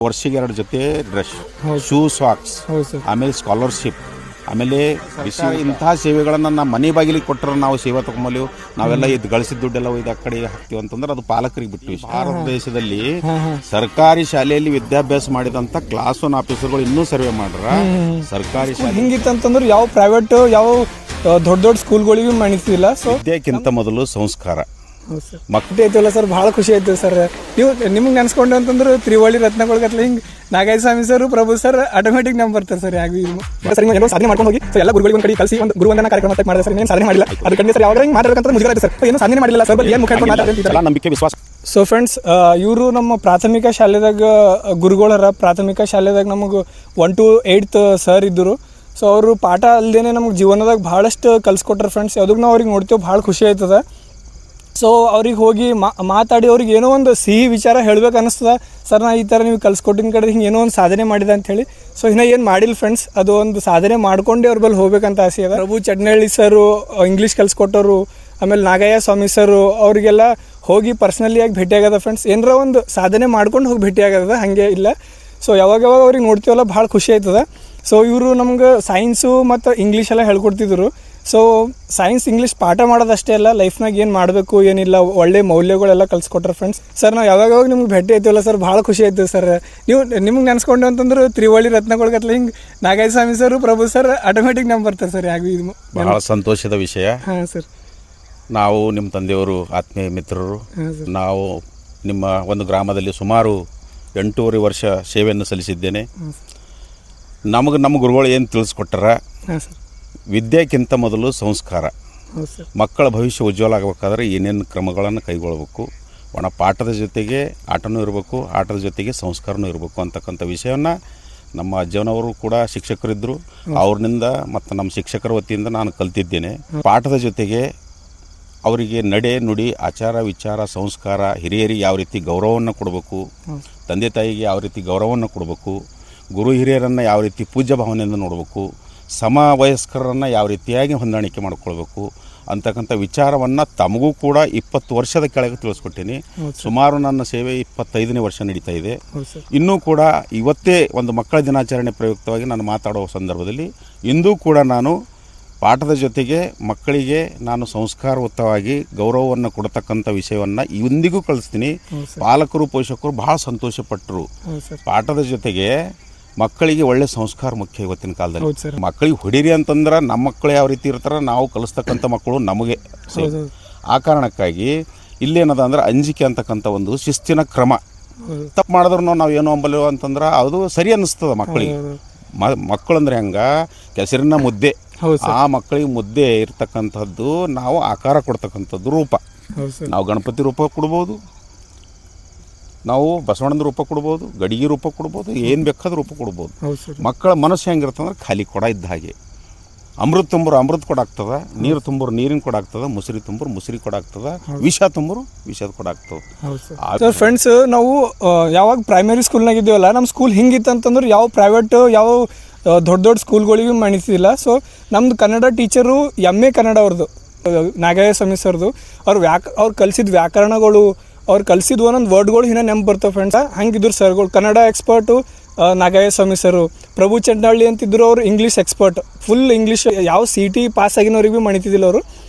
ವರ್ಷಿಗೆ 2 ಜೊತೆ dress, shoe, socks, ಆಮೇಲೆ scholarship, ಆಮೇಲೆ ಇಂತಹ ಸೇವೆಗಳನ್ನು ನಮ್ಮ ಮನೆ ಬಾಗಿಲಿಗೆ ಕೊಟ್ಟರೆ ನಾವು ಸೇವೆ ತಗೊಂಬಲಿವು. ನಾವೆಲ್ಲ ಇದು ಗಳಿಸಿದ ದುಡ್ಡೆಲ್ಲ ಇದು ಆ ಕಡೆ ಹಾಕ್ತೀವಿ ಅಂತಂದ್ರೆ ಅದು ಪಾಲಕರಿಗೆ ಬಿಟ್ಟು. ಭಾರತ ದೇಶದಲ್ಲಿ ಸರ್ಕಾರಿ ಶಾಲೆಯಲ್ಲಿ ವಿದ್ಯಾಭ್ಯಾಸ ಮಾಡಿದಂತ ಕ್ಲಾಸ್ 1 ಆಫೀಸರ್ಗಳು ಇನ್ನೂ ಸರ್ವೆ ಮಾಡ್ರ. ಸರ್ಕಾರಿ ಶಾಲೆ ಹಿಂಗಿತ್ತಂತಂದ್ರೆ ಯಾವ ಪ್ರೈವೇಟ್ ಯಾವ ದೊಡ್ಡ ಸ್ಕೂಲ್ಗಳಿಗೂ ಮಾಡಿಸ್ತಿಲ್ಲ. ಸೊ ವಿದ್ಯೆಕ್ಕಿಂತ ಮೊದಲು ಸಂಸ್ಕಾರ. ಮಕ್ಕಳು ಐತಲ್ಲ ಸರ್, ಭಾಳ ಖುಷಿ ಆಯ್ತು ಸರ್. ನೀವು ನಿಮ್ಗೆ ನೆನ್ಸ್ಕೊಂಡು ಅಂತಂದ್ರೆ ತ್ರಿವಳಿ ರತ್ನಗೊಳಗತ್ಲ ಹಿಂಗೆ ನಾಗಾಯ ಸ್ವಾಮಿ ಸರ್, ಪ್ರಭು ಸರ್ ಆಟೋಮೆಟಿಕ್ ನಮ್ ಬರ್ತಾರೆ ಸರ್. ಸರ್ ಏನೋ ಸಾಧನೆ ಮಾಡ್ಕೊಂಡು ಹೋಗಿ ಎಲ್ಲ ಗುರುಗಳಿಗೆ ಒಂದು ಕಡೆ ಕಲಿಸಿ ಒಂದು ಗುರುವಂದನಾ ಕಾರ್ಯಕ್ರಮ ಮಾಡಿದೆ ಸರ್. ಏನು ಸಾಧನೆ ಮಾಡಿಲ್ಲ ಅದ್ರ ಕಡೆ ಸರ್, ಯಾವಾಗ ಹಿಂಗೆ ಮಾತಾಡಬೇಕಂತ ಮುಜುಗರ ಸರ್. ಏನು ಸಾಧನೆ ಮಾಡಿಲ್ಲ ಸರ್, ಏನು ಮುಖ ಮಾತಾಡ್ತಾರೆ ನಂಬಿಕೆ ವಿಶ್ವಾಸ. ಸೊ ಫ್ರೆಂಡ್ಸ್, ಇವರು ನಮ್ಮ ಪ್ರಾಥಮಿಕ ಶಾಲೆದಾಗ ಗುರುಗಳರ. ಪ್ರಾಥಮಿಕ ಶಾಲೆದಾಗ ನಮಗೆ 1 to 8th ಸರ್ ಇದ್ದರು. ಸೊ ಅವರು ಪಾಠ ಅಲ್ಲದೇ ನಮ್ಗೆ ಜೀವನದಾಗ ಭಾಳಷ್ಟು ಕಲ್ಸ್ಕೊಟ್ರೆ ಫ್ರೆಂಡ್ಸ್. ಯಾವುದಕ್ಕೆ ನಾವು ಅವ್ರಿಗೆ ನೋಡ್ತೇವೆ, ಭಾಳ ಖುಷಿ ಆಯ್ತದ. ಸೊ ಅವ್ರಿಗೆ ಹೋಗಿ ಮಾತಾಡಿ ಅವ್ರಿಗೆ ಏನೋ ಒಂದು ಸಿಹಿ ವಿಚಾರ ಹೇಳ್ಬೇಕು ಅನ್ನಿಸ್ತದ. ಸರ್ ನಾ ಈ ಥರ ನೀವು ಕಲ್ಸ್ಕೊಟ್ಟಿನ ಕಡೆ ಹಿಂಗೆ ಏನೋ ಒಂದು ಸಾಧನೆ ಮಾಡಿದೆ ಅಂಥೇಳಿ. ಸೊ ಇನ್ನೂ ಏನು ಮಾಡಿಲ್ಲ ಫ್ರೆಂಡ್ಸ್, ಅದು ಒಂದು ಸಾಧನೆ ಮಾಡ್ಕೊಂಡೆ ಅವ್ರ ಬಲ್ಲಿ ಹೋಗ್ಬೇಕಂತ ಆಸೆ ಅದ. ಪ್ರಭು ಚಡ್ನಳ್ಳಿ ಸರು ಇಂಗ್ಲೀಷ್ ಕಲ್ಸ್ಕೊಟ್ಟರು, ಆಮೇಲೆ ನಾಗಯ್ಯ ಸ್ವಾಮಿ ಸರು, ಅವರಿಗೆಲ್ಲ ಹೋಗಿ ಪರ್ಸ್ನಲಿ ಆಗಿ ಭೇಟಿಯಾಗದ ಫ್ರೆಂಡ್ಸ್. ಏನರ ಒಂದು ಸಾಧನೆ ಮಾಡ್ಕೊಂಡು ಹೋಗಿ ಭೇಟಿಯಾಗದ, ಹಾಗೆ ಇಲ್ಲ. ಸೊ ಯಾವಾಗ ಅವ್ರಿಗೆ ನೋಡ್ತೀವಲ್ಲ ಭಾಳ ಖುಷಿ ಆಯ್ತದ. ಸೊ ಇವರು ನಮ್ಗೆ ಸೈನ್ಸು ಮತ್ತು ಇಂಗ್ಲೀಷ್ ಎಲ್ಲ ಹೇಳ್ಕೊಡ್ತಿದ್ರು. ಸೊ ಸೈನ್ಸ್ ಇಂಗ್ಲೀಷ್ ಪಾಠ ಮಾಡೋದಷ್ಟೇ ಅಲ್ಲ, ಲೈಫ್ನಾಗ ಏನು ಮಾಡಬೇಕು ಏನಿಲ್ಲ ಒಳ್ಳೆ ಮೌಲ್ಯಗಳೆಲ್ಲ ಕಲ್ಸ್ಕೊಟ್ರೆ ಫ್ರೆಂಡ್ಸ್. ಸರ್ ನಾವು ಯಾವಾಗ ನಿಮ್ಗೆ ಭೇಟಿ ಆಯ್ತೀವಲ್ಲ ಸರ್, ಭಾಳ ಖುಷಿ ಆಯ್ತು ಸರ್. ನೀವು ನಿಮ್ಗೆ ನೆನ್ಸ್ಕೊಂಡು ಅಂತಂದ್ರೆ ತ್ರಿವಳಿ ರತ್ನಗೊಳಗತ್ಲ ಹಿಂಗೆ ನಾಗಾಯ ಸ್ವಾಮಿ ಸರ್, ಪ್ರಭು ಸರ್ ಆಟೋಮೆಟಿಕ್ ನಮ್ ಬರ್ತಾರೆ ಸರ್. ಇದು ಬಹಳ ಸಂತೋಷದ ವಿಷಯ. ಹಾಂ ಸರ್, ನಾವು ನಿಮ್ಮ ತಂದೆಯವರು ಆತ್ಮೀಯ ಮಿತ್ರರು. ನಾವು ನಿಮ್ಮ ಒಂದು ಗ್ರಾಮದಲ್ಲಿ ಸುಮಾರು 8.5 ವರ್ಷ ಸೇವೆಯನ್ನು ಸಲ್ಲಿಸಿದ್ದೇನೆ. ನಮ್ಮ ಗುರುಗಳು ಏನು ತಿಳಿಸ್ಕೊಟ್ಟಾರ, ವಿದ್ಯೆಕ್ಕಿಂತ ಮೊದಲು ಸಂಸ್ಕಾರ. ಮಕ್ಕಳ ಭವಿಷ್ಯ ಉಜ್ವಲ ಆಗಬೇಕಾದ್ರೆ ಏನೇನು ಕ್ರಮಗಳನ್ನು ಕೈಗೊಳ್ಳಬೇಕು, ಒಣ ಪಾಠದ ಜೊತೆಗೆ ಆಟನೂ ಇರಬೇಕು, ಆಟದ ಜೊತೆಗೆ ಸಂಸ್ಕಾರನೂ ಇರಬೇಕು ಅಂತಕ್ಕಂಥ ವಿಷಯವನ್ನು ನಮ್ಮ ಅಜ್ಜನವರು ಕೂಡ ಶಿಕ್ಷಕರಿದ್ದರು. ಅವ್ರನಿಂದ ಮತ್ತು ನಮ್ಮ ಶಿಕ್ಷಕರ ವತಿಯಿಂದ ನಾನು ಕಲ್ತಿದ್ದೇನೆ. ಪಾಠದ ಜೊತೆಗೆ ಅವರಿಗೆ ನಡೆ ನುಡಿ, ಆಚಾರ ವಿಚಾರ, ಸಂಸ್ಕಾರ, ಹಿರಿಯರಿಗೆ ಯಾವ ರೀತಿ ಗೌರವವನ್ನು ಕೊಡಬೇಕು, ತಂದೆ ತಾಯಿಗೆ ಯಾವ ರೀತಿ ಗೌರವವನ್ನು ಕೊಡಬೇಕು, ಗುರು ಹಿರಿಯರನ್ನು ಯಾವ ರೀತಿ ಪೂಜ್ಯ ಭಾವನೆಯಿಂದ ನೋಡಬೇಕು, ಸಮವಯಸ್ಕರನ್ನು ಯಾವ ರೀತಿಯಾಗಿ ಹೊಂದಾಣಿಕೆ ಮಾಡಿಕೊಳ್ಬೇಕು ಅಂತಕ್ಕಂಥ ವಿಚಾರವನ್ನು ತಮಗೂ ಕೂಡ 20 ವರ್ಷದ ಕೆಳಗೆ ತಿಳಿಸ್ಕೊಟ್ಟೀನಿ. ಸುಮಾರು ನನ್ನ ಸೇವೆ 25ನೇ ವರ್ಷ ನಡೀತಾ ಇದೆ. ಇನ್ನೂ ಕೂಡ ಇವತ್ತೇ ಒಂದು ಮಕ್ಕಳ ದಿನಾಚರಣೆ ಪ್ರಯುಕ್ತವಾಗಿ ನಾನು ಮಾತಾಡೋ ಸಂದರ್ಭದಲ್ಲಿ ಇಂದೂ ಕೂಡ ನಾನು ಪಾಠದ ಜೊತೆಗೆ ಮಕ್ಕಳಿಗೆ ನಾನು ಸಂಸ್ಕಾರಯುತವಾಗಿ ಗೌರವವನ್ನು ಕೊಡತಕ್ಕಂಥ ವಿಷಯವನ್ನು ಇಂದಿಗೂ ಕಳಿಸ್ತೀನಿ. ಪಾಲಕರು ಪೋಷಕರು ಬಹಳ ಸಂತೋಷಪಟ್ಟರು. ಪಾಠದ ಜೊತೆಗೆ ಮಕ್ಕಳಿಗೆ ಒಳ್ಳೆ ಸಂಸ್ಕಾರ ಮುಖ್ಯ ಇವತ್ತಿನ ಕಾಲದಲ್ಲಿ. ಮಕ್ಕಳಿಗೆ ಹೊಡೀರಿ ಅಂತಂದ್ರೆ ನಮ್ಮ ಮಕ್ಕಳು ಯಾವ ರೀತಿ ಇರ್ತಾರೆ, ನಾವು ಕಲಿಸ್ತಕ್ಕಂಥ ಮಕ್ಕಳು ನಮಗೆ ಆ ಕಾರಣಕ್ಕಾಗಿ ಇಲ್ಲೇನದ ಅಂದ್ರೆ ಅಂಜಿಕೆ ಅಂತಕ್ಕಂಥ ಒಂದು ಶಿಸ್ತಿನ ಕ್ರಮ. ತಪ್ಪು ಮಾಡಿದ್ರು ನಾವು ಏನೋ ಅಂಬಲ್ಲ ಅಂತಂದ್ರೆ ಅದು ಸರಿ ಅನ್ನಿಸ್ತದ ಮಕ್ಕಳಿಗೆ. ಮಕ್ಕಳಂದ್ರೆ ಹಂಗ ಕೆಸರಿನ ಮುದ್ದೆ, ಆ ಮಕ್ಕಳಿಗೆ ಮುದ್ದೆ ಇರ್ತಕ್ಕಂಥದ್ದು ನಾವು ಆಕಾರ ಕೊಡ್ತಕ್ಕಂಥದ್ದು ರೂಪ. ನಾವು ಗಣಪತಿ ರೂಪ ಕೊಡ್ಬೋದು, ನಾವು ಬಸವಣ್ಣನ ರೂಪ ಕೊಡ್ಬೋದು, ಗಡಿಗೆ ರೂಪ ಕೊಡ್ಬೋದು, ಏನು ಬೇಕಾದ್ರೂ ರೂಪ ಕೊಡ್ಬೋದು. ಮಕ್ಕಳ ಮನಸ್ಸು ಹೆಂಗಿರ್ತಂದ್ರೆ ಖಾಲಿ ಕೊಡ ಇದ್ದ ಹಾಗೆ. ಅಮೃತ ತುಂಬರು ಅಮೃತ ಕೊಡಾಗ್ತದ, ನೀರು ತುಂಬರು ನೀರಿನ ಕೊಡಾಗ್ತದ, ಮುಸುರಿ ತುಂಬರು ಮುಸುರಿ ಕೊಡಾಗ್ತದ, ವಿಷ ತುಂಬರು ವಿಷದ ಕೊಡಾಗ್ತದ. ಫ್ರೆಂಡ್ಸ್, ನಾವು ಯಾವಾಗ ಪ್ರೈಮರಿ ಸ್ಕೂಲ್ನಾಗ ಇದ್ದೀವಲ್ಲ, ನಮ್ಮ ಸ್ಕೂಲ್ ಹಿಂಗಿತ್ತಂತಂದ್ರೆ ಯಾವ ಪ್ರೈವೇಟ್ ಯಾವ ದೊಡ್ಡ ಸ್ಕೂಲ್ಗಳಿಗೂ ಮಾಡಿಸಿಲ್ಲ. ಸೊ ನಮ್ದು ಕನ್ನಡ ಟೀಚರು MA ಕನ್ನಡ ಅವ್ರದ್ದು, ನಾಗಯ್ಯ ಸ್ವಾಮಿ ಸರ್ದು. ಅವ್ರು ಕಲಿಸಿದ ವ್ಯಾಕರಣಗಳು, ಅವ್ರು ಕಲಿಸಿದ ಒಂದೊಂದು ವರ್ಡ್ಗಳು ಇನ್ನೂ ನೆನಪು ಬರ್ತವೆ ಫ್ರೆಂಡ್ಸ್. ಹಂಗಿದ್ರು ಸರ್ಗಳು. ಕನ್ನಡ ಎಕ್ಸ್ಪರ್ಟು ನಾಗಯ್ಯ ಸ್ವಾಮಿ ಸರು. ಪ್ರಭು ಚಂಡಳ್ಳಿ ಅಂತಿದ್ರು, ಅವರು ಇಂಗ್ಲೀಷ್ ಎಕ್ಸ್ಪರ್ಟ್. ಫುಲ್ ಇಂಗ್ಲೀಷ್ ಯಾವ CT ಪಾಸ್ ಆಗಿನವ್ರಿಗೆ ಭೀ ಮಾಡಿತಿದ್ದಿಲ್ಲ ಅವರು.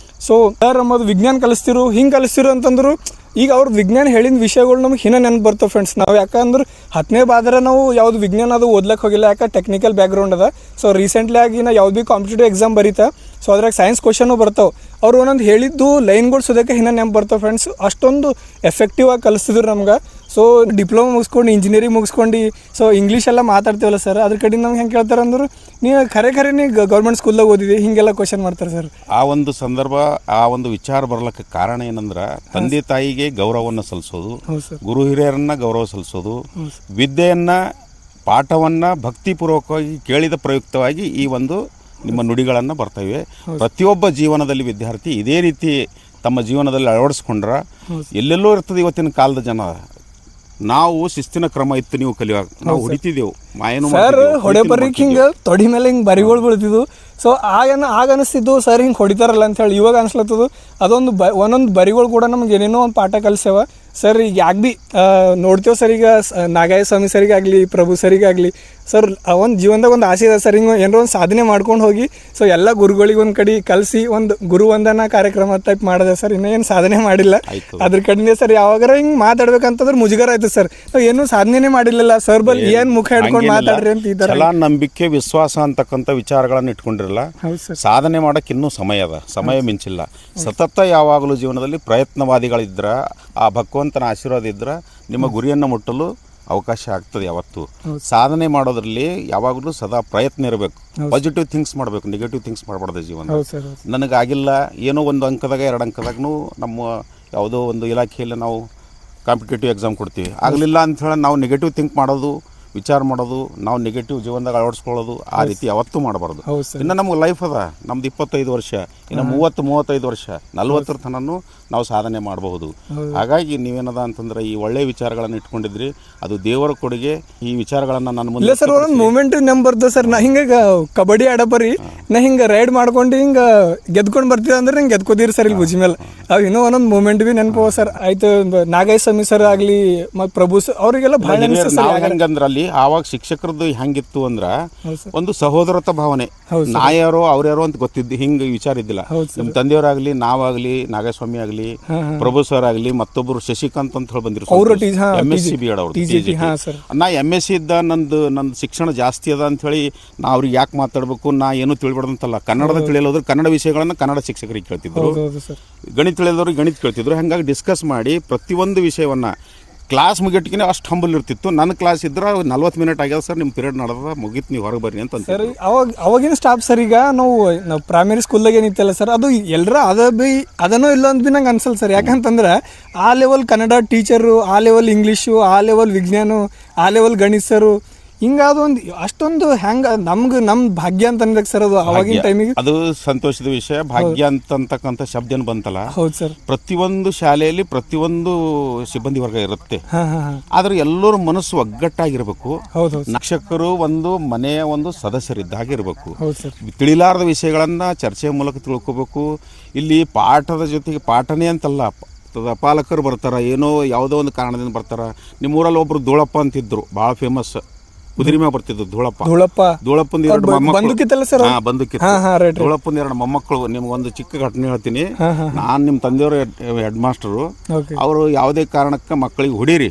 ಸೊ ಸರ್ ನಮ್ಮದು ವಿಜ್ಞಾನ ಕಲಿಸ್ತಿರು, ಹಿಂಗೆ ಕಲಿಸ್ತಿರು ಅಂತಂದ್ರು. ಈಗ ಅವ್ರ ವಿಜ್ಞಾನ ಹೇಳಿದ ವಿಷಯಗಳು ನಮ್ಗೆ ಇನ್ನೂ ನೆನಪು ಬರ್ತವೆ ಫ್ರೆಂಡ್ಸ್. ನಾವು ಯಾಕಂದ್ರೆ 10ನೇ ಬಾದ್ರೆ ನಾವು ಯಾವುದು ವಿಜ್ಞಾನ ಅದು ಓದ್ಲಕ್ಕೆ ಹೋಗಿಲ್ಲ, ಯಾಕೆ ಟೆಕ್ನಿಕಲ್ ಬ್ಯಾಕ್ಗ್ರೌಂಡ್ ಅದ. ಸೊ ರೀಸೆಂಟ್ಲಿ ಆಗಿ ನಾ ಯಾವ್ದು ಭೀ ಕಾಂಪಿಟೇಟಿವ್ ಎಕ್ಸಾಮ್ ಬರೀತಾ, ಸೊ ಅದ್ರಾಗ ಸೈನ್ಸ್ ಕ್ವಶನು ಬರ್ತಾವೆ. ಅವ್ರು ಒಂದೊಂದು ಹೇಳಿದ್ದು ಲೈನ್ಗಳು ಸೋದಕ್ಕೆ ಇನ್ನೂ ನೆನಪು ಬರ್ತಾವೆ ಫ್ರೆಂಡ್ಸ್. ಅಷ್ಟೊಂದು ಎಫೆಕ್ಟಿವ್ ಆಗಿ ಕಲಿಸ್ತಿದ್ರು ನಮ್ಗೆ. ಸೊ ಡಿಪ್ಲೊಮಾ ಮುಗಿಸ್ಕೊಂಡು ಇಂಜಿನಿಯರಿಂಗ್ ಮುಗಿಸ್ಕೊಂಡು ಸೊ ಇಂಗ್ಲೀಷ್ ಎಲ್ಲ ಮಾತಾಡ್ತೀವಲ್ಲ ಸರ್, ಅದ್ರ ಕಡೆ ನಮ್ಗೆ ಹೆಂಗೆ ಕೇಳ್ತಾರೆ ಅಂದ್ರೆ, ನೀವು ಖರೆ ಗೌರ್ಮೆಂಟ್ ಸ್ಕೂಲ್ದಾಗ ಓದಿದೆ, ಹಿಂಗೆಲ್ಲ ಕ್ವಶನ್ ಮಾಡ್ತಾರೆ ಸರ್. ಆ ಒಂದು ಸಂದರ್ಭ, ಆ ಒಂದು ವಿಚಾರ ಬರ್ಲಿಕ್ಕೆ ಕಾರಣ ಏನಂದ್ರೆ, ತಂದೆ ತಾಯಿಗೆ ಗೌರವವನ್ನು ಸಲ್ಲಿಸೋದು, ಗುರು ಹಿರಿಯರನ್ನ ಗೌರವ ಸಲ್ಲಿಸೋದು, ವಿದ್ಯೆಯನ್ನ ಪಾಠವನ್ನ ಭಕ್ತಿಪೂರ್ವಕವಾಗಿ ಕೇಳಿದ ಪ್ರಯುಕ್ತವಾಗಿ ಈ ಒಂದು ನಿಮ್ಮ ನುಡಿಗಳನ್ನು ಬರ್ತವೆ. ಪ್ರತಿಯೊಬ್ಬ ಜೀವನದಲ್ಲಿ ವಿದ್ಯಾರ್ಥಿ ಇದೇ ರೀತಿ ತಮ್ಮ ಜೀವನದಲ್ಲಿ ಅಳವಡಿಸ್ಕೊಂಡ್ರ ಎಲ್ಲೆಲ್ಲೋ ಇರ್ತದೆ ಇವತ್ತಿನ ಕಾಲದ ಜನ. ನಾವು ಶಿಸ್ತಿನ ಕ್ರಮ ಇತ್ತು, ನೀವು ಕಲಿಯುವಾಗ ನಾವು ಹೊಡಿತಿದ್ದೆವು, ಮಾಯನು ಸರ್ ಹೊಡೆ ಬರ್ರಿಕ್ ಹಿಂಗೆ ತೊಡಿ ಮೇಲೆ ಹಿಂಗೆ ಬರಿಗಳು ಬೀಳ್ತಿದ್ವು. ಸೊ ಆಗ ಅನಿಸ್ತಿದ್ದು ಸರ್ ಹಿಂಗೆ ಹೊಡಿತಾರಲ್ಲ ಅಂತ ಹೇಳಿ. ಇವಾಗ ಅನ್ಸ್ಲತ್ತದು ಅದೊಂದು ಒಂದೊಂದು ಬರಿಗಳು ಕೂಡ ನಮ್ಗೆ ಏನೇನೋ ಒಂದು ಪಾಠ ಕಲಿಸ್ಯಾವ. ಸರ್ ಈಗ ಯಾಕೆ ಭೀ ನೋಡ್ತೇವೆ ಸರ್, ಈಗ ನಾಗಾಯ ಸ್ವಾಮಿ ಸರಿಗಾಗಲಿ, ಪ್ರಭು ಸರಿಗಾಗಲಿ ಸರ್, ಒಂದು ಜೀವನದಾಗ ಒಂದು ಆಸೆ ಇದೆ ಸರ್, ಹಿಂಗೆ ಏನೋ ಒಂದು ಸಾಧನೆ ಮಾಡ್ಕೊಂಡು ಹೋಗಿ ಸೊ ಎಲ್ಲ ಗುರುಗಳಿಗೆ ಒಂದು ಕಡೆ ಕಲಿಸಿ ಒಂದು ಗುರು ವಂದನಾ ಕಾರ್ಯಕ್ರಮ ಟೈಪ್ ಮಾಡಿದೆ ಸರ್. ಇನ್ನೂ ಏನು ಸಾಧನೆ ಮಾಡಿಲ್ಲ ಅದ್ರ ಕಡೆನೇ ಸರ್. ಯಾವಾಗಾರ ಹಿಂಗೆ ಮಾತಾಡ್ಬೇಕಂತಂದ್ರೆ ಮುಜುಗರ ಆಯ್ತು ಸರ್, ನಾವು ಏನೂ ಸಾಧನೆ ಮಾಡಿಲ್ಲ ಸರ್, ಬಲ್ ಏನು ಮುಖ ಹಿಡ್ಕೊಂಡು ಮಾತಾಡ್ರಿ ಅಂತ ಈ ಥರ ನಂಬಿಕೆ ವಿಶ್ವಾಸ ಅಂತಕ್ಕಂಥ ವಿಚಾರಗಳನ್ನು ಇಟ್ಕೊಂಡಿರಲ್ಲ. ಸಾಧನೆ ಮಾಡಕ್ಕೆ ಇನ್ನೂ ಸಮಯ ಅದ, ಸಮಯ ಮಿಂಚಿಲ್ಲ. ಸತತ ಯಾವಾಗಲೂ ಜೀವನದಲ್ಲಿ ಪ್ರಯತ್ನವಾದಿಗಳಿದ್ರ, ಆ ಭಗವಂತನ ಆಶೀರ್ವಾದ ಇದ್ರ ನಿಮ್ಮ ಗುರಿಯನ್ನು ಮುಟ್ಟಲು ಅವಕಾಶ ಆಗ್ತದೆ. ಯಾವತ್ತು ಸಾಧನೆ ಮಾಡೋದ್ರಲ್ಲಿ ಯಾವಾಗಲೂ ಸದಾ ಪ್ರಯತ್ನ ಇರಬೇಕು. ಪಾಸಿಟಿವ್ ಥಿಂಕ್ಸ್ ಮಾಡಬೇಕು, ನೆಗೆಟಿವ್ ಥಿಂಕ್ಸ್ ಮಾಡಬಾರ್ದು ಜೀವನ. ನನಗಾಗಿಲ್ಲ ಏನೋ ಒಂದು ಅಂಕದಾಗ 2 ಅಂಕದಾಗೂ ನಮ್ಮ ಯಾವುದೋ ಒಂದು ಇಲಾಖೆಯಲ್ಲಿ ನಾವು ಕಾಂಪಿಟೇಟಿವ್ ಎಕ್ಸಾಮ್ ಕೊಡ್ತೀವಿ, ಆಗಲಿಲ್ಲ ಅಂತ ಹೇಳಿ ನಾವು ನೆಗೆಟಿವ್ ಥಿಂಕ್ ಮಾಡೋದು, ವಿಚಾರ ಮಾಡೋದು, ನಾವು ನೆಗೆಟಿವ್ ಜೀವನದಾಗ ಅಳವಡಿಸ್ಕೊಳ್ಳೋದು, ಆ ರೀತಿ ಯಾವತ್ತೂ ಮಾಡಬಾರ್ದು. ಇನ್ನು ನಮ್ಗೆ ಲೈಫ್ ಅದ, ನಮ್ದು 25 ವರ್ಷ, ಇನ್ನು 30-35 ವರ್ಷ, 40 ತನೂ ನಾವು ಸಾಧನೆ ಮಾಡಬಹುದು. ಹಾಗಾಗಿ ನೀವೇನದ ಅಂತಂದ್ರೆ ಈ ಒಳ್ಳೆ ವಿಚಾರಗಳನ್ನು ಇಟ್ಕೊಂಡಿದ್ರಿ, ಅದು ದೇವರ ಕೊಡುಗೆ. ಈ ವಿಚಾರಗಳನ್ನು ನನ್ನ ಮುಂದೆ ಸರ್ ಒಂದು ಮೂಮೆಂಟ್ ನಂಬರ್ದು ಸರ್. ನಾ ಹಿಂಗ ಕಬಡ್ಡಿ ಆಡಬರಿ ನಾ ಹಿಂಗೆ ರೈಡ್ ಮಾಡ್ಕೊಂಡು ಹಿಂಗೆ ಗೆದ್ಕೊಂಡು ಬರ್ತೀವಿ ಅಂದ್ರೆ ಹಿಂಗೆ ಗೆದ್ಕೋತೀರಿ ಸರ್ ಇಲ್ಲಿ ಭುಜಿ ಮೇಲೆ. ಅವು ಇನ್ನೂ ಒಂದೊಂದು ಮೂಮೆಂಟ್ ಭೀ ನೆನಪು ಸರ್. ಆಯ್ತು ನಾಗೇಶ್ ಸ್ವಾಮಿ ಸರ್ ಆಗಲಿ ಮತ್ತು ಪ್ರಭು ಸರ್ ಅವರಿಗೆಲ್ಲ ಭಾಳ ಹೆಂಗಂದ್ರಲ್ಲಿ ಆವಾಗ ಶಿಕ್ಷಕರದ್ದು ಹೆಂಗಿತ್ತು ಅಂದ್ರ ಒಂದು ಸಹೋದರತ ಭಾವನೆ. ನಾ ಯಾರೋ ಅವ್ರ್ಯಾರೋ ಅಂತ ಗೊತ್ತಿದ್ದು, ಹಿಂಗೆ ವಿಚಾರ ಇದ್ದಿಲ್ಲ. ನಿಮ್ಮ ತಂದೆಯವರಾಗ್ಲಿ, ನಾವಾಗ್ಲಿ, ನಾಗಸ್ವಾಮಿ ಆಗ್ಲಿ, ಪ್ರಭು ಸರ್ ಆಗ್ಲಿ, ಮತ್ತೊಬ್ರು ಶಶಿಕಾಂತ್ ಅಂತ ಹೇಳಿ ಬಂದಿರು, MSc BEd ಅವ್ರು. ನಾ MSc ಇದ್ದ ನಂದು ಶಿಕ್ಷಣ ಜಾಸ್ತಿ ಅದ ಅಂತ ಹೇಳಿ ನಾ ಅವ್ರಿಗೆ ಯಾಕೆ ಮಾತಾಡ್ಬೇಕು, ನಾ ಏನು ತಿಳಿಬಾರ್ದಂತಲ್ಲ. ಕನ್ನಡದ ತಿಳಿಯಲ್ಲೋದ್ರೆ ಕನ್ನಡ ವಿಷಯಗಳನ್ನ ಕನ್ನಡ ಶಿಕ್ಷಕರಿಗೆ ಕೇಳ್ತಿದ್ರು, ಗಣಿತ ತಿಳಿಯೋದ್ರಿಗೆ ಗಣಿತ ಕೇಳ್ತಿದ್ರು. ಹಂಗಾಗಿ ಡಿಸ್ಕಸ್ ಮಾಡಿ ಪ್ರತಿಯೊಂದು ವಿಷಯವನ್ನ ಕ್ಲಾಸ್ ಮುಗಿಟ್ಟಿಗೆ ಅಷ್ಟು ಹಂಬಲ್ ಇರ್ತಿತ್ತು. ನನ್ನ ಕ್ಲಾಸ್ ಇದ್ರೆ 40 ಮಿನಿಟ್ ಆಗ್ಯದ ಸರ್, ನಿಮ್ಮ ಪೀರಿಯಡ್ ನಡೆದ ಮುಗಿತು, ನೀವು ಹೊರಗೆ ಬರ್ರಿ ಅಂತ ಸರ್. ಅವಾಗಿನ ಸ್ಟಾಫ್ ಸರ್, ಈಗ ನಾವು ಪ್ರೈಮರಿ ಸ್ಕೂಲ್ದಾಗ ಏನಿತ್ತಲ್ಲ ಸರ್, ಅದು ಎಲ್ಲರ ಅದನ್ನೋ ಇಲ್ಲ ಅಂತ ಭೀ ನಂಗೆ ಅನ್ಸಲ್ಲ ಸರ್. ಯಾಕಂತಂದ್ರೆ ಆ ಲೆವೆಲ್ ಕನ್ನಡ ಟೀಚರು, ಆ ಲೆವೆಲ್ ಇಂಗ್ಲೀಷು, ಆ ಲೆವೆಲ್ ವಿಜ್ಞಾನ, ಆ ಲೆವೆಲ್ ಗಣಿತ ಸರ್, ಹಿಂಗಾದ ಒಂದು ಅಷ್ಟೊಂದು ಹೆಂಗ ನಮ್ಮ ಭಾಗ್ಯ ಅಂತ ಅನ್ಬೇಕು ಸರ್. ಅದು ಅವಾಗಿನ ಟೈಮಿಗೆ ಅದು ಸಂತೋಷದ ವಿಷಯ. ಭಾಗ್ಯ ಅಂತಕ್ಕಂಥ ಶಬ್ದ ಬಂತಲ್ಲ. ಹೌದು ಸರ್. ಪ್ರತಿಯೊಂದು ಶಾಲೆಯಲ್ಲಿ ಪ್ರತಿಯೊಂದು ಸಿಬ್ಬಂದಿ ವರ್ಗ ಇರುತ್ತೆ, ಆದ್ರೆ ಎಲ್ಲರೂ ಮನಸ್ಸು ಒಗ್ಗಟ್ಟಾಗಿರ್ಬೇಕು. ಶಿಕ್ಷಕರು ಒಂದು ಮನೆಯ ಒಂದು ಸದಸ್ಯರಿದ್ದಾಗ ಇರಬೇಕು. ತಿಳಿಲಾರದ ವಿಷಯಗಳನ್ನ ಚರ್ಚೆಯ ಮೂಲಕ ತಿಳ್ಕೋಬೇಕು. ಇಲ್ಲಿ ಪಾಠದ ಜೊತೆಗೆ ಪಾಠನೇ ಅಂತಲ್ಲ, ಪಾಲಕರು ಬರ್ತಾರ, ಏನೋ ಯಾವುದೋ ಒಂದು ಕಾರಣದಿಂದ ಬರ್ತಾರ. ನಿಮ್ಮೂರಲ್ಲಿ ಒಬ್ರು ಧೂಳಪ್ಪ ಅಂತಿದ್ರು, ಭಾಳ ಫೇಮಸ್, ಕುದುರೆ ಮ್ಯಾಗ ಬರ್ತಿದ್ದು ಧೂಳಪ್ಪನ 2 ಮೊಮ್ಮಕ್ಕಳು. ಧೂಳಪ್ಪನ 2 ಮೊಮ್ಮಕ್ಕಳು. ನಿಮ್ಗೊಂದು ಚಿಕ್ಕ ಘಟನೆ ಹೇಳ್ತೀನಿ. ನಾನ್ ನಿಮ್ಮ ತಂದೆಯವರು ಹೆಡ್ ಮಾಸ್ಟರು. ಅವರು ಯಾವುದೇ ಕಾರಣಕ್ಕೆ ಮಕ್ಕಳಿಗೆ ಹೊಡೀರಿ,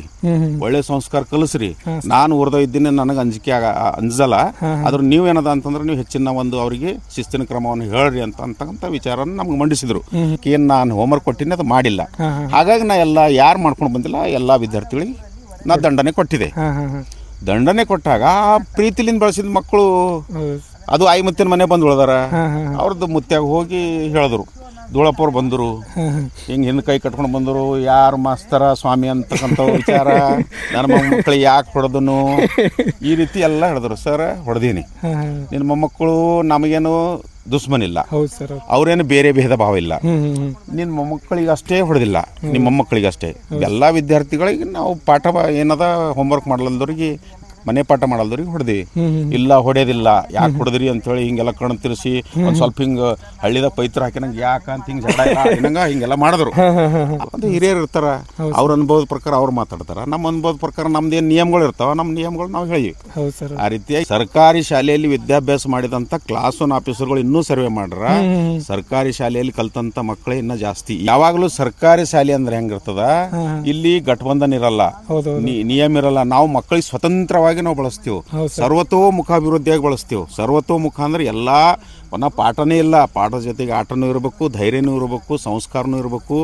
ಒಳ್ಳೆ ಸಂಸ್ಕಾರ ಕಲಿಸ್ರಿ, ನಾನು ಉರ್ದ ಇದ್ದೀನಿ, ನನಗೆ ಅಂಜಿಕೆ ಅಂಜಲ್ಲ, ಆದ್ರೆ ನೀವೇನದ ಅಂತಂದ್ರೆ ನೀವು ಹೆಚ್ಚಿನ ಒಂದು ಅವರಿಗೆ ಶಿಸ್ತಿನ ಕ್ರಮವನ್ನು ಹೇಳ್ರಿ ಅಂತಕ್ಕಂಥ ವಿಚಾರ ನಮ್ಗೆ ಮಂಡಿಸಿದ್ರು. ಏನ್ ನಾನು ಹೋಮ್ವರ್ಕ್ ಕೊಟ್ಟಿನಿ, ಅದು ಮಾಡಿಲ್ಲ. ಹಾಗಾಗಿ ನಾ ಎಲ್ಲ ಯಾರು ಮಾಡ್ಕೊಂಡು ಬಂದಿಲ್ಲ, ಎಲ್ಲಾ ವಿದ್ಯಾರ್ಥಿಗಳಿಗೆ ನಾ ದಂಡನೆ ಕೊಟ್ಟಿದೆ. ದಂಡನೆ ಕೊಟ್ಟಾಗ ಪ್ರೀತಿಲಿಂದ ಬೆಳೆಸಿದ ಮಕ್ಕಳು ಅದು ಆಯಿ ಮುತ್ತಿನ ಮನೆ ಬಂದು ಉಳ್ದಾರ. ಅವ್ರದ್ದು ಮುತ್ಯಾಗ ಹೋಗಿ ಹೇಳಿದ್ರು, ಧೂಳಪ್ಪವ್ರು ಬಂದರು, ಹಿಂಗೆ ಹಿಂದೆ ಕೈ ಕಟ್ಕೊಂಡು ಬಂದರು, ಯಾರು ಮಾಸ್ತರ ಸ್ವಾಮಿ ಅಂತಕ್ಕಂಥ ವಿಚಾರ, ನನ್ನ ಮೊಮ್ಮಕ್ಕಳಿಗೆ ಯಾಕೆ ಹೊಡೆದನು, ಈ ರೀತಿ ಎಲ್ಲ ಹೇಳಿದ್ರು. ಸರ್ ಹೊಡೆದೀನಿ, ನಿನ್ನ ಮೊಮ್ಮಕ್ಕಳು ನಮಗೇನು ದುಶ್ಮನಿಲ್ಲ, ಅವ್ರೇನು ಬೇರೆ ಭೇದ ಭಾವ ಇಲ್ಲ, ನಿನ್ನ ಮೊಮ್ಮಕ್ಕಳಿಗೆ ಅಷ್ಟೇ ಹೊಡೆದಿಲ್ಲ, ನಿಮ್ಮ ಮೊಮ್ಮಕ್ಕಳಿಗೆ ಅಷ್ಟೇ. ಎಲ್ಲ ವಿದ್ಯಾರ್ಥಿಗಳಿಗೆ ನಾವು ಪಾಠ ಏನದ ಹೋಮ್ವರ್ಕ್ ಮಾಡಲ್ದವ್ರಿಗೆ, ಮನೆ ಪಾಠ ಮಾಡಲ್ದವ್ರಿಗೆ ಹೊಡೆದಿ. ಇಲ್ಲ ಹೊಡೆಯೋದಿಲ್ಲ, ಯಾಕೆ ಹೊಡೆದ್ರಿ ಅಂತೇಳಿ ಹಿಂಗೆಲ್ಲ ಕಣ್ಣು ತಿರ್ಸಿ ಒಂದು ಸ್ವಲ್ಪ ಹಿಂಗೆ ಹಳ್ಳಿದ ಪೈತ್ರ ಹಾಕಿ ನಂಗೆ ಯಾಕಂತ ಹಿಂಗೆ ಜಡ ಹಿಂಗೆಲ್ಲ ಮಾಡಿದ್ರು. ಅದು ಹಿರಿಯರು ಇರ್ತಾರ, ಅವ್ರ ಅನುಭವದ ಪ್ರಕಾರ ಅವ್ರು ಮಾತಾಡ್ತಾರ. ನಮ್ಮ ಅನುಭವದ ಪ್ರಕಾರ ನಮ್ದೇನು ನಿಯಮಗಳು ಇರ್ತಾವ, ನಮ್ಮ ನಿಯಮಗಳು ನಾವು ಹೇಳಿವಿ. ಆ ರೀತಿಯಾಗಿ ಸರ್ಕಾರಿ ಶಾಲೆಯಲ್ಲಿ ವಿದ್ಯಾಭ್ಯಾಸ ಮಾಡಿದಂತ ಕ್ಲಾಸ್ 1 ಆಫೀಸರ್ಗಳು ಇನ್ನೂ ಸರ್ವೆ ಮಾಡ್ರ, ಸರ್ಕಾರಿ ಶಾಲೆಯಲ್ಲಿ ಕಲ್ತಂತ ಮಕ್ಕಳೇ ಇನ್ನ ಜಾಸ್ತಿ. ಯಾವಾಗಲೂ ಸರ್ಕಾರಿ ಶಾಲೆ ಅಂದ್ರೆ ಹೆಂಗಿರ್ತದ, ಇಲ್ಲಿ ಗಠಬಂಧನ್ ಇರಲ್ಲ, ನಿಯಮ ಇರಲ್ಲ. ನಾವು ಮಕ್ಕಳಿಗೆ ಸ್ವತಂತ್ರವಾಗಿ ನಾವು ಬಳಸ್ತೀವಿ, ಸರ್ವತೋಮುಖ ಅಭಿವೃದ್ಧಿಯಾಗಿ ಬಳಸ್ತೀವಿ. ಸರ್ವತೋಮುಖ ಅಂದ್ರೆ ಎಲ್ಲಾ ಪಾಠನೇ ಇಲ್ಲ, ಪಾಠದ ಜೊತೆಗೆ ಆಟನೂ ಇರಬೇಕು, ಧೈರ್ಯನೂ ಇರಬೇಕು, ಸಂಸ್ಕಾರನೂ ಇರಬೇಕು.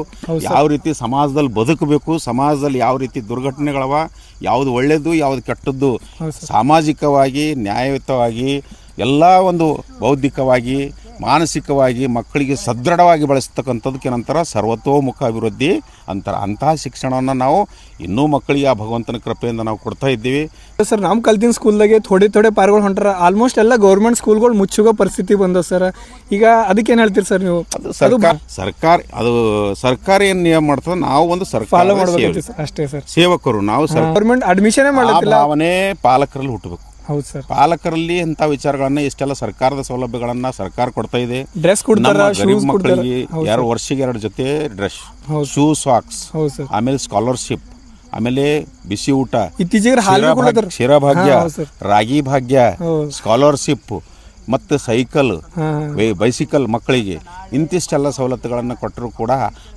ಯಾವ ರೀತಿ ಸಮಾಜದಲ್ಲಿ ಬದುಕಬೇಕು, ಸಮಾಜದಲ್ಲಿ ಯಾವ ರೀತಿ ದುರ್ಘಟನೆಗಳವ, ಯಾವುದು ಒಳ್ಳೆಯದು ಯಾವುದು ಕೆಟ್ಟದ್ದು, ಸಾಮಾಜಿಕವಾಗಿ ನ್ಯಾಯಯುತವಾಗಿ ಎಲ್ಲ ಒಂದು ಬೌದ್ಧಿಕವಾಗಿ ಮಾನಸಿಕವಾಗಿ ಮಕ್ಕಳಿಗೆ ಸದೃಢವಾಗಿ ಬೆಳೆಸ್ತಕ್ಕಂಥದಕ್ಕೆ ನಂತರ ಸರ್ವತೋಮುಖ ಅಭಿವೃದ್ಧಿ ಅಂತಾರೆ. ಅಂತಹ ಶಿಕ್ಷಣವನ್ನು ನಾವು ಇನ್ನೂ ಮಕ್ಕಳಿಗೆ ಆ ಭಗವಂತನ ಕೃಪೆಯಿಂದ ನಾವು ಕೊಡ್ತಾ ಇದ್ದೀವಿ ಸರ್. ನಮ್ಮ ಕಲ್ತಿನ ಸ್ಕೂಲ್ದಾಗೆ ಥೋಡೆ ಪಾರ್ಗಳು ಹೊಂಟಾರ. ಆಲ್ಮೋಸ್ಟ್ ಎಲ್ಲ ಗೌರ್ಮೆಂಟ್ ಸ್ಕೂಲ್ಗಳು ಮುಚ್ಚುಗೋ ಪರಿಸ್ಥಿತಿ ಬಂದವು ಸರ್. ಈಗ ಅದಕ್ಕೇನು ಹೇಳ್ತೀರಿ ಸರ್ ನೀವು? ಸರ್ಕಾರ ಏನು ನಿಯಮ ಮಾಡ್ತದೆ, ನಾವು ಒಂದು ಫಾಲೋ ಮಾಡಬೇಕು ಅಷ್ಟೇ ಸರ್. ಸೇವಕರು ನಾವು ಗೌರ್ಮೆಂಟ್ ಅಡ್ಮಿಷನ್ ಮಾಡಲಿಲ್ಲ, ಅವನೇ ಪಾಲಕರಲ್ಲಿ ಹುಟ್ಟಬೇಕು. ಹೌದು ಸರ್. ಪಾಲಕರಲ್ಲಿ ಇಂಥ ವಿಚಾರಗಳನ್ನ ಇಷ್ಟೆಲ್ಲ ಸರ್ಕಾರದ ಸೌಲಭ್ಯಗಳನ್ನ ಸರ್ಕಾರ ಕೊಡ್ತಾ ಇದೆ. ಡ್ರೆಸ್ ಕೊಡ್ತಾರ, ನಮ್ಮ ಗರೀಬ್ ಶೂಸ್ ಕೊಡ್ತಾರ. ಮಕ್ಕಳಿಗೆ ಯಾರು ವರ್ಷಿಗೆ 2 ಜೊತೆ ಡ್ರೆಸ್, ಹೌದು. ಶೂ, ಸಾಕ್ಸ್, ಹೌದು ಸರ್. ಆಮೇಲೆ ಸ್ಕಾಲರ್ಶಿಪ್, ಆಮೇಲೆ ಬಿಸಿ ಊಟ, ಇತ್ತೀಚೆಗೆ ಹಾಲು ಕೊಡ್ತಾರ. ಕ್ಷೀರಭಾಗ್ಯ, ಹಾ, ಹೌದು ಸರ್. ರಾಗಿ ಭಾಗ್ಯ, ಹೌದು. ಸ್ಕಾಲರ್ಶಿಪ್ ಮತ್ತು ಸೈಕಲ್, ಹಾಂ ಬೈಸಿಕಲ್ ಮಕ್ಕಳಿಗೆ ಇಂತಿಷ್ಟೆಲ್ಲ ಸವಲತ್ತುಗಳನ್ನು ಕೊಟ್ಟರು ಕೂಡ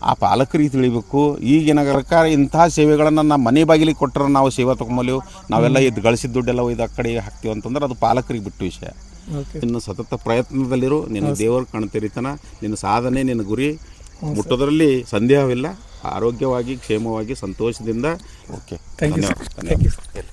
ಆ ಪಾಲಕರಿಗೆ ತಿಳಿಬೇಕು. ಈಗಿನ ಸರ್ಕಾರ ಇಂತಹ ಸೇವೆಗಳನ್ನು ನಮ್ಮ ಮನೆ ಬಾಗಿಲಿಗೆ ಕೊಟ್ಟರೆ ನಾವು ಸೇವೆ ತೊಗೊಂಬಲಿವು, ನಾವೆಲ್ಲ ಇದು ಗಳಿಸಿದ ದುಡ್ಡೆಲ್ಲ ಇದು ಆ ಕಡೆ ಹಾಕ್ತೀವಿ ಅಂತಂದ್ರೆ ಅದು ಪಾಲಕರಿಗೆ ಬಿಟ್ಟು ವಿಷಯ. ಓಕೆ. ಇನ್ನು ಸತತ ಪ್ರಯತ್ನದಲ್ಲಿರು, ನಿನ್ನ ದೇವರು ಕಣ್ತೆರಿತನ, ನಿನ್ನ ಸಾಧನೆ, ನಿನ್ನ ಗುರಿ ಮುಟ್ಟೋದ್ರಲ್ಲಿ ಸಂದೇಹವಿಲ್ಲ. ಆರೋಗ್ಯವಾಗಿ, ಕ್ಷೇಮವಾಗಿ, ಸಂತೋಷದಿಂದ. ಓಕೆ, ಥ್ಯಾಂಕ್ ಯು ಧನ್ಯವಾದ. ಸರ್. Thank you sir.